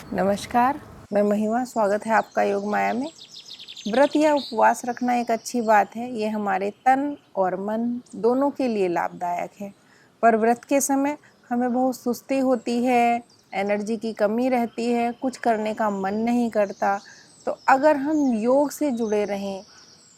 नमस्कार, मैं महिमा। स्वागत है आपका योग माया में। व्रत या उपवास रखना एक अच्छी बात है। ये हमारे तन और मन दोनों के लिए लाभदायक है। पर व्रत के समय हमें बहुत सुस्ती होती है, एनर्जी की कमी रहती है, कुछ करने का मन नहीं करता। तो अगर हम योग से जुड़े रहें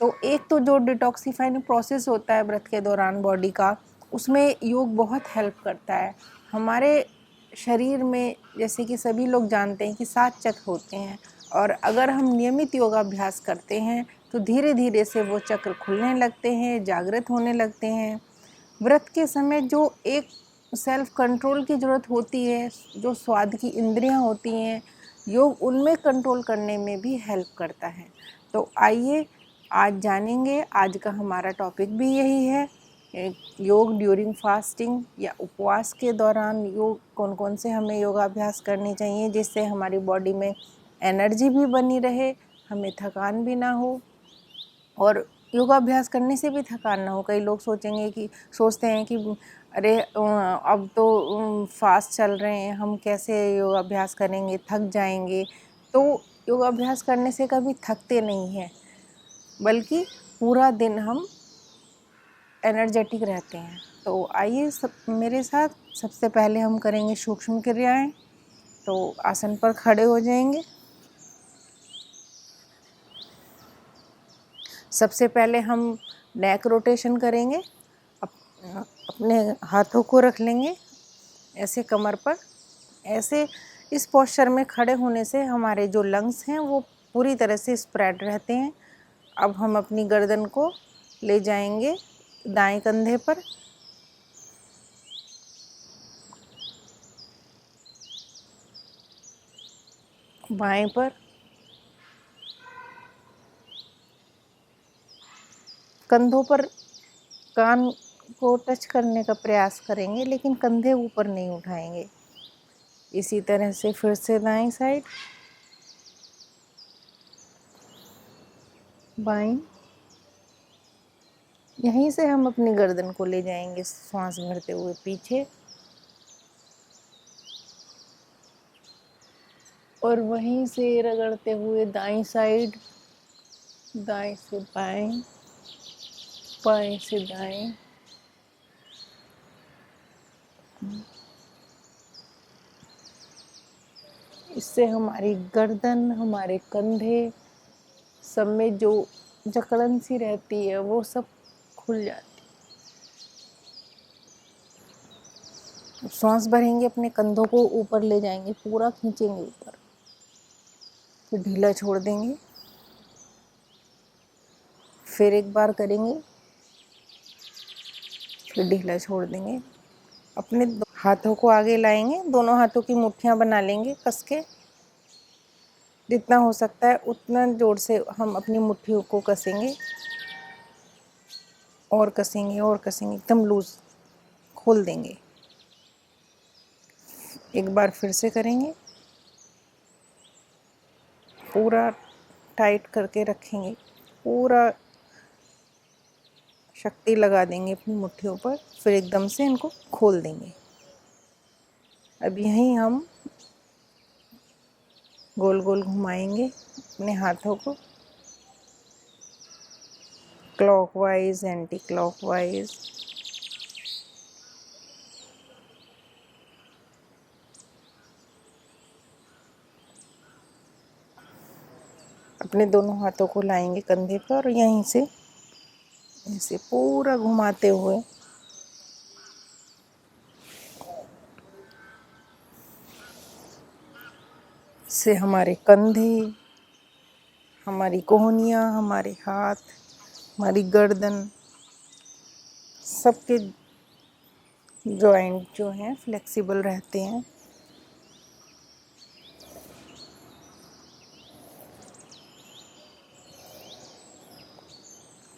तो एक तो जो डिटॉक्सिफाइंग प्रोसेस होता है व्रत के दौरान बॉडी का, उसमें योग बहुत हेल्प करता है। हमारे शरीर में जैसे कि सभी लोग जानते हैं कि 7 चक्र होते हैं, और अगर हम नियमित योगाभ्यास करते हैं तो धीरे धीरे से वो चक्र खुलने लगते हैं, जागृत होने लगते हैं। व्रत के समय जो एक सेल्फ कंट्रोल की ज़रूरत होती है, जो स्वाद की इंद्रियां होती हैं, योग उनमें कंट्रोल करने में भी हेल्प करता है। तो आइए आज जानेंगे, आज का हमारा टॉपिक भी यही है, योग ड्यूरिंग फास्टिंग या उपवास के दौरान योग कौन कौन से हमें योगाभ्यास करनी चाहिए जिससे हमारी बॉडी में एनर्जी भी बनी रहे, हमें थकान भी ना हो और योगाभ्यास करने से भी थकान ना हो। कई लोग सोचते हैं कि अरे अब तो फास्ट चल रहे हैं, हम कैसे योगाभ्यास करेंगे, थक जाएंगे। तो योगाभ्यास करने से कभी थकते नहीं हैं, बल्कि पूरा दिन हम एनर्जेटिक रहते हैं। तो आइए मेरे साथ सबसे पहले हम करेंगे सूक्ष्म क्रियाएं। तो आसन पर खड़े हो जाएंगे। सबसे पहले हम नेक रोटेशन करेंगे। अपने हाथों को रख लेंगे ऐसे कमर पर। ऐसे इस पोस्चर में खड़े होने से हमारे जो लंग्स हैं वो पूरी तरह से स्प्रेड रहते हैं। अब हम अपनी गर्दन को ले जाएंगे दाएं कंधे पर। बाएं पर। कंधों पर कान को टच करने का प्रयास करेंगे, लेकिन कंधे ऊपर नहीं उठाएंगे। इसी तरह से फिर से दाएं साइड, बाएं। यहीं से हम अपनी गर्दन को ले जाएंगे सांस भरते हुए पीछे, और वहीं से रगड़ते हुए दाईं साइड, दाएं से बाएं, बाएं से दाएं। इससे हमारी गर्दन, हमारे कंधे सब में जो जकड़न सी रहती है वो सब खुल जाती है। सांस भरेंगे, अपने कंधों को ऊपर ले जाएंगे, पूरा खींचेंगे ऊपर, फिर ढीला छोड़ देंगे। फिर एक बार करेंगे, फिर ढीला छोड़ देंगे। अपने हाथों को आगे लाएंगे, दोनों हाथों की मुट्ठियां बना लेंगे कस के। जितना हो सकता है उतना जोर से हम अपनी मुट्ठियों को कसेंगे, और कसेंगे और कसेंगे, एकदम लूज खोल देंगे। एक बार फिर से करेंगे, पूरा टाइट करके रखेंगे, पूरा शक्ति लगा देंगे अपनी मुट्ठियों पर, फिर एकदम से इनको खोल देंगे। अब यहीं हम गोल गोल घुमाएंगे अपने हाथों को, क्लॉकवाइज, एंटी क्लॉकवाइज। अपने दोनों हाथों को लाएंगे कंधे पर, और यहीं से ऐसे पूरा घुमाते हुए से हमारे कंधे, हमारी कोहनियाँ, हमारे हाथ, हमारी गर्दन, सबके जॉइंट जो हैं फ्लेक्सिबल रहते हैं।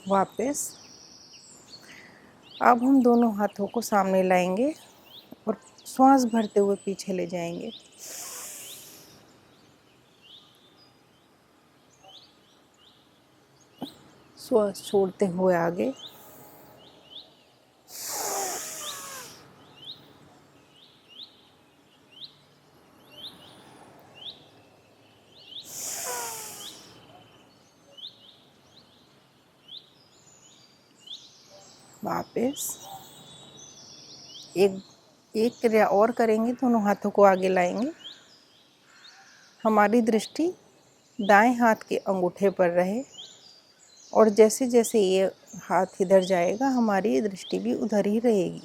वापस अब हम दोनों हाथों को सामने लाएंगे और श्वास भरते हुए पीछे ले जाएंगे। श्वास छोड़ते हुए आगे। वापस एक एक क्रिया और करेंगे, दोनों हाथों को आगे लाएंगे। हमारी दृष्टि दाएं हाथ के अंगूठे पर रहे और जैसे जैसे ये हाथ इधर जाएगा हमारी दृष्टि भी उधर ही रहेगी।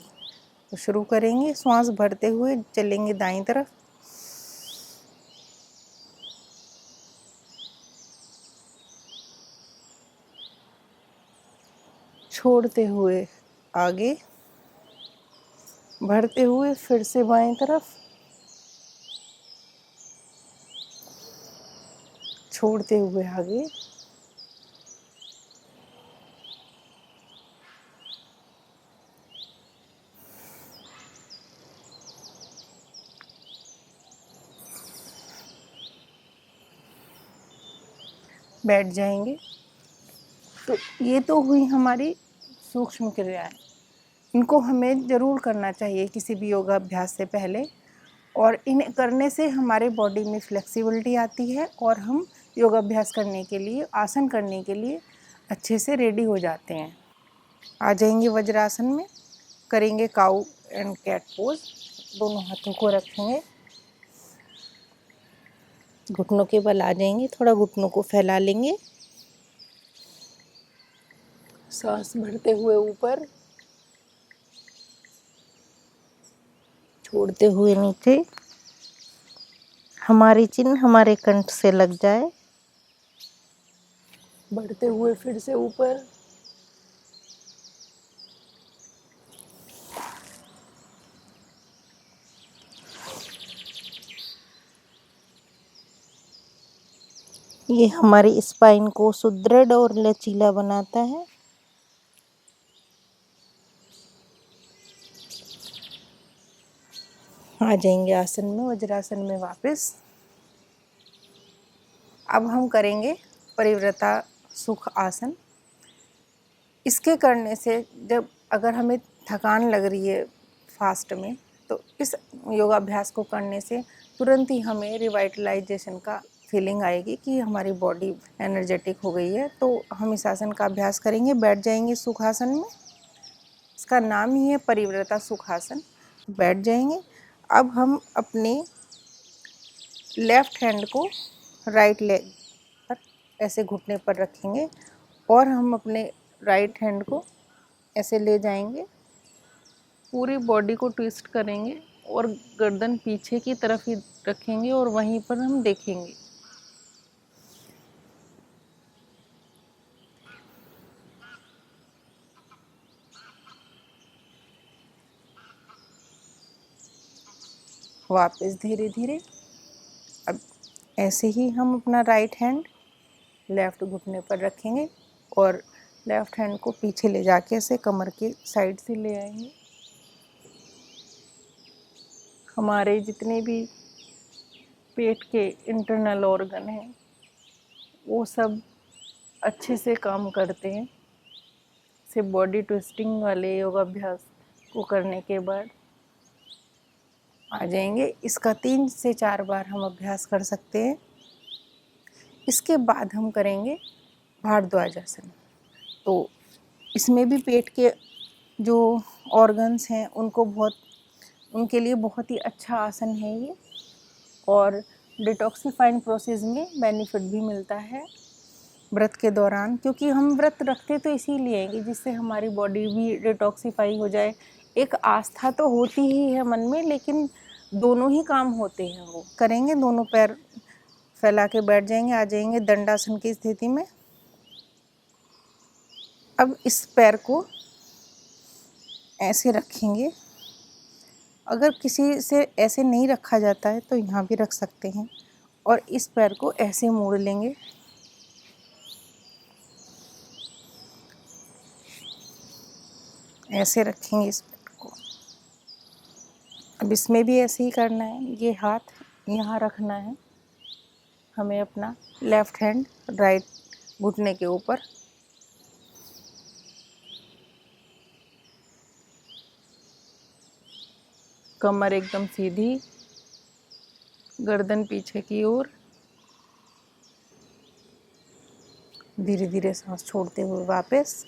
तो शुरू करेंगे, श्वास भरते हुए चलेंगे दाईं तरफ, छोड़ते हुए आगे, भरते हुए फिर से बाएं तरफ, छोड़ते हुए आगे, बैठ जाएंगे। तो ये तो हुई हमारी सूक्ष्म क्रियाएं। इनको हमें ज़रूर करना चाहिए किसी भी योगाभ्यास से पहले, और इन्हें करने से हमारे बॉडी में फ्लेक्सिबिलिटी आती है और हम योगाभ्यास करने के लिए, आसन करने के लिए अच्छे से रेडी हो जाते हैं। आ जाएंगे वज्रासन में, करेंगे काऊ एंड कैट पोज। दोनों हाथों को रखेंगे, घुटनों के बल आ जाएंगे, थोड़ा घुटनों को फैला लेंगे, सांस भरते हुए ऊपर, छोड़ते हुए नीचे, हमारी चिन्ह हमारे कंठ से लग जाए, बढ़ते हुए फिर से ऊपर, ये हमारी स्पाइन को सुदृढ़ और लचीला बनाता है। आ जाएंगे आसन में, वज्रासन में वापस। अब हम करेंगे परिव्रता सुख आसन। इसके करने से जब अगर हमें थकान लग रही है फास्ट में, तो इस योगाभ्यास को करने से तुरंत ही हमें रिवाइटलाइजेशन का फीलिंग आएगी कि हमारी बॉडी एनर्जेटिक हो गई है। तो हम इस आसन का अभ्यास करेंगे, बैठ जाएंगे सुखासन में। इसका नाम ही है परिव्रता सुखासन। बैठ जाएंगे। अब हम अपने लेफ्ट हैंड को राइट लेग पर ऐसे घुटने पर रखेंगे और हम अपने राइट हैंड को ऐसे ले जाएंगे, पूरी बॉडी को ट्विस्ट करेंगे और गर्दन पीछे की तरफ ही रखेंगे और वहीं पर हम देखेंगे। वापस धीरे धीरे। अब ऐसे ही हम अपना राइट हैंड लेफ्ट घुटने पर रखेंगे और लेफ्ट हैंड को पीछे ले जाके ऐसे कमर के साइड से ले आएंगे। हमारे जितने भी पेट के इंटरनल ऑर्गन हैं वो सब अच्छे से काम करते हैं। से बॉडी ट्विस्टिंग वाले योगाभ्यास को करने के बाद आ जाएंगे। इसका 3 से 4 बार हम अभ्यास कर सकते हैं। इसके बाद हम करेंगे भारद्वाज आसन। तो इसमें भी पेट के जो ऑर्गन्स हैं उनके लिए बहुत ही अच्छा आसन है ये, और डिटॉक्सिफाइंग प्रोसेस में बेनिफिट भी मिलता है व्रत के दौरान। क्योंकि हम व्रत रखते तो इसीलिए हैं कि जिससे हमारी बॉडी भी डिटॉक्सिफाई हो जाए। एक आस्था तो होती ही है मन में, लेकिन दोनों ही काम होते हैं। वो करेंगे, दोनों पैर फैला के बैठ जाएंगे। आ जाएंगे दंडासन की स्थिति में। अब इस पैर को ऐसे रखेंगे। अगर किसी से ऐसे नहीं रखा जाता है तो यहाँ भी रख सकते हैं, और इस पैर को ऐसे मोड़ लेंगे। ऐसे रखेंगे इस पैर को। अब इसमें भी ऐसे ही करना है। ये हाथ यहाँ रखना है हमें, अपना लेफ्ट हैंड राइट घुटने के ऊपर। कमर एकदम सीधी, गर्दन पीछे की ओर। धीरे धीरे सांस छोड़ते हुए वापस।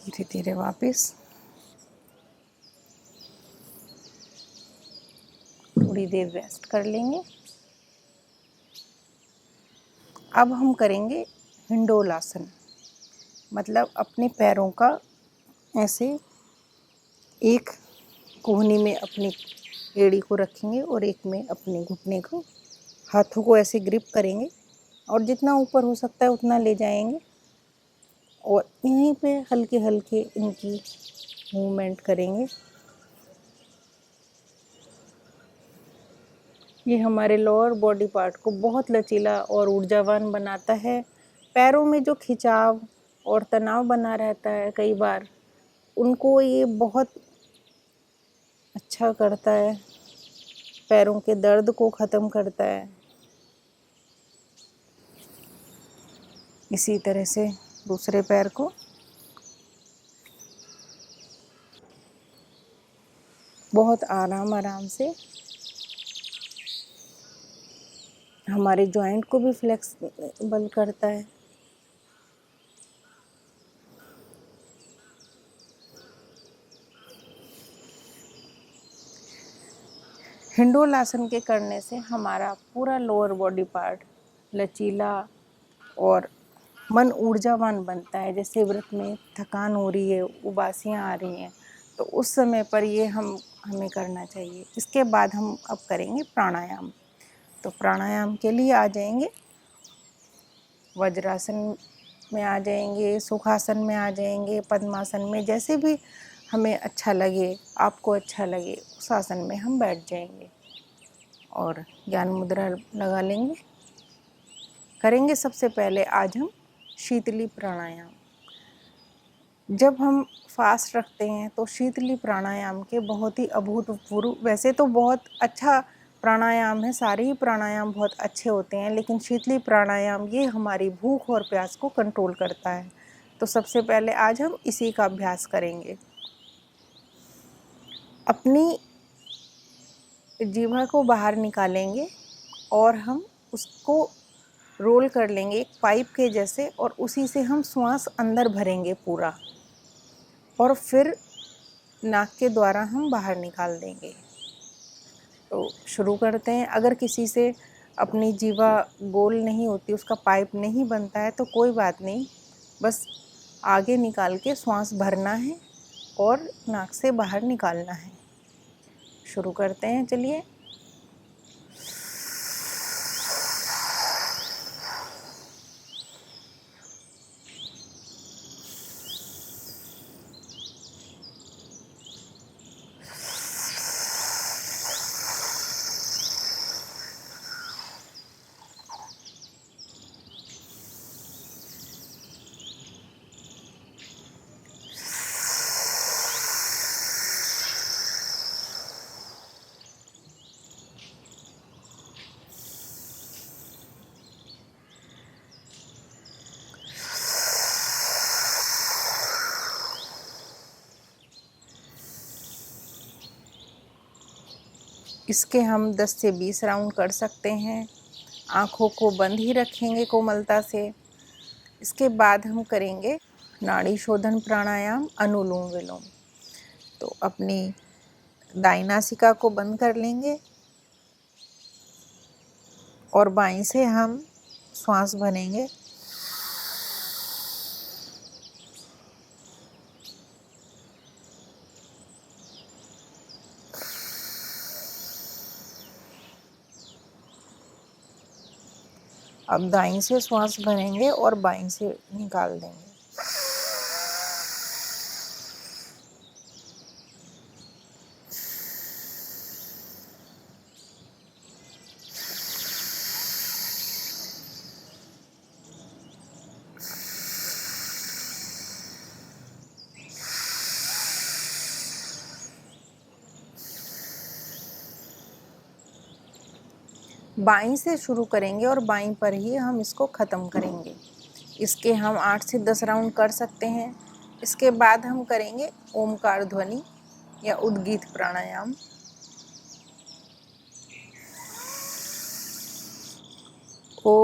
धीरे धीरे वापस। थोड़ी देर रेस्ट कर लेंगे। अब हम करेंगे हिंडोल आसन, मतलब अपने पैरों का ऐसे एक कोहनी में अपनी एड़ी को रखेंगे और एक में अपने घुटने को, हाथों को ऐसे ग्रिप करेंगे और जितना ऊपर हो सकता है उतना ले जाएंगे और यहीं पे हल्के हल्के इनकी मूवमेंट करेंगे। ये हमारे लोअर बॉडी पार्ट को बहुत लचीला और ऊर्जावान बनाता है। पैरों में जो खिंचाव और तनाव बना रहता है कई बार, उनको ये बहुत अच्छा करता है, पैरों के दर्द को ख़त्म करता है। इसी तरह से दूसरे पैर को बहुत आराम आराम से, हमारे जॉइंट को भी फ्लेक्सिबल करता है। हिंडोल आसन के करने से हमारा पूरा लोअर बॉडी पार्ट लचीला और मन ऊर्जावान बनता है। जैसे व्रत में थकान हो रही है, उबासियाँ आ रही हैं, तो उस समय पर ये हमें करना चाहिए। इसके बाद हम अब करेंगे प्राणायाम। तो प्राणायाम के लिए आ जाएंगे, वज्रासन में आ जाएंगे, सुखासन में आ जाएंगे, पद्मासन में, जैसे भी हमें अच्छा लगे, आपको अच्छा लगे, उस आसन में हम बैठ जाएंगे और ज्ञान मुद्रा लगा लेंगे। करेंगे सबसे पहले आज हम शीतली प्राणायाम। जब हम फास्ट रखते हैं तो शीतली प्राणायाम के बहुत ही अभूतपूर्व, वैसे तो बहुत अच्छा प्राणायाम है, सारे ही प्राणायाम बहुत अच्छे होते हैं, लेकिन शीतली प्राणायाम ये हमारी भूख और प्यास को कंट्रोल करता है। तो सबसे पहले आज हम इसी का अभ्यास करेंगे। अपनी जीवा को बाहर निकालेंगे और हम उसको रोल कर लेंगे एक पाइप के जैसे, और उसी से हम श्वास अंदर भरेंगे पूरा, और फिर नाक के द्वारा हम बाहर निकाल देंगे। तो शुरू करते हैं। अगर किसी से अपनी जीवा गोल नहीं होती, उसका पाइप नहीं बनता है, तो कोई बात नहीं, बस आगे निकाल के श्वास भरना है और नाक से बाहर निकालना है। शुरू करते हैं, चलिए। इसके हम 10 से 20 राउंड कर सकते हैं। आँखों को बंद ही रखेंगे कोमलता से। इसके बाद हम करेंगे नाड़ी शोधन प्राणायाम, अनुलोम विलोम। तो अपनी दाईं नासिका को बंद कर लेंगे और बाईं से हम श्वास भरेंगे। अब दाईं से श्वास भरेंगे और बाईं से निकाल देंगे। बाईं से शुरू करेंगे और बाईं पर ही हम इसको ख़त्म करेंगे। इसके हम 8 से 10 राउंड कर सकते हैं। इसके बाद हम करेंगे ओमकार ध्वनि या उद्गीत प्राणायाम। ओ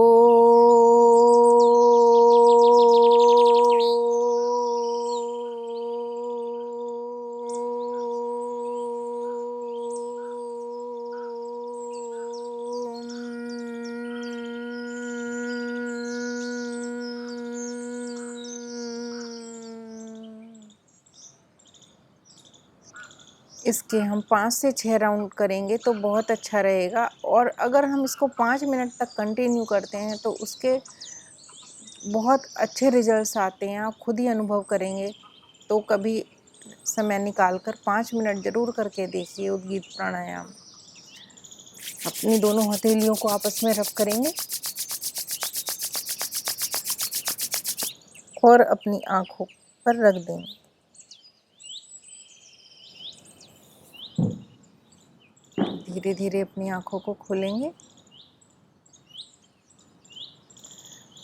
इसके हम 5 से 6 राउंड करेंगे तो बहुत अच्छा रहेगा। और अगर हम इसको 5 मिनट तक कंटिन्यू करते हैं तो उसके बहुत अच्छे रिजल्ट्स आते हैं, आप खुद ही अनुभव करेंगे। तो कभी समय निकाल कर 5 मिनट ज़रूर करके देखिए उद्गीत प्राणायाम। अपनी दोनों हथेलियों को आपस में रब करेंगे और अपनी आँखों पर रख देंगे। धीरे धीरे अपनी आँखों को खोलेंगे।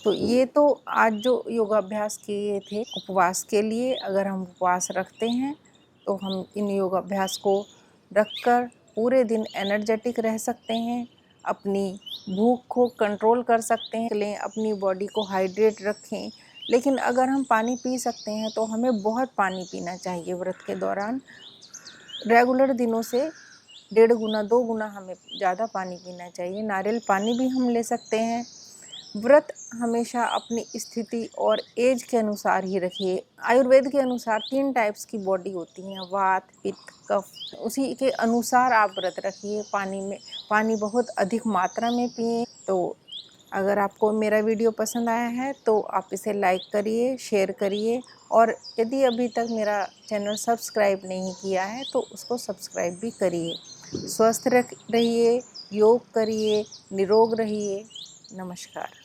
तो ये तो आज जो योगाभ्यास किए थे उपवास के लिए, अगर हम उपवास रखते हैं तो हम इन योगाभ्यास को रखकर पूरे दिन एनर्जेटिक रह सकते हैं, अपनी भूख को कंट्रोल कर सकते हैं, अपनी बॉडी को हाइड्रेट रखें। लेकिन अगर हम पानी पी सकते हैं तो हमें बहुत पानी पीना चाहिए व्रत के दौरान। रेगुलर दिनों से 1.5 गुना 2 गुना हमें ज़्यादा पानी पीना चाहिए। नारियल पानी भी हम ले सकते हैं। व्रत हमेशा अपनी स्थिति और एज के अनुसार ही रखिए। आयुर्वेद के अनुसार 3 टाइप्स की बॉडी होती हैं, वात, पित्त, कफ। उसी के अनुसार आप व्रत रखिए। पानी बहुत अधिक मात्रा में पिएं। तो अगर आपको मेरा वीडियो पसंद आया है तो आप इसे लाइक करिए, शेयर करिए, और यदि अभी तक मेरा चैनल सब्सक्राइब नहीं किया है तो उसको सब्सक्राइब भी करिए। स्वस्थ रहिए, योग करिए, निरोग रहिए। नमस्कार।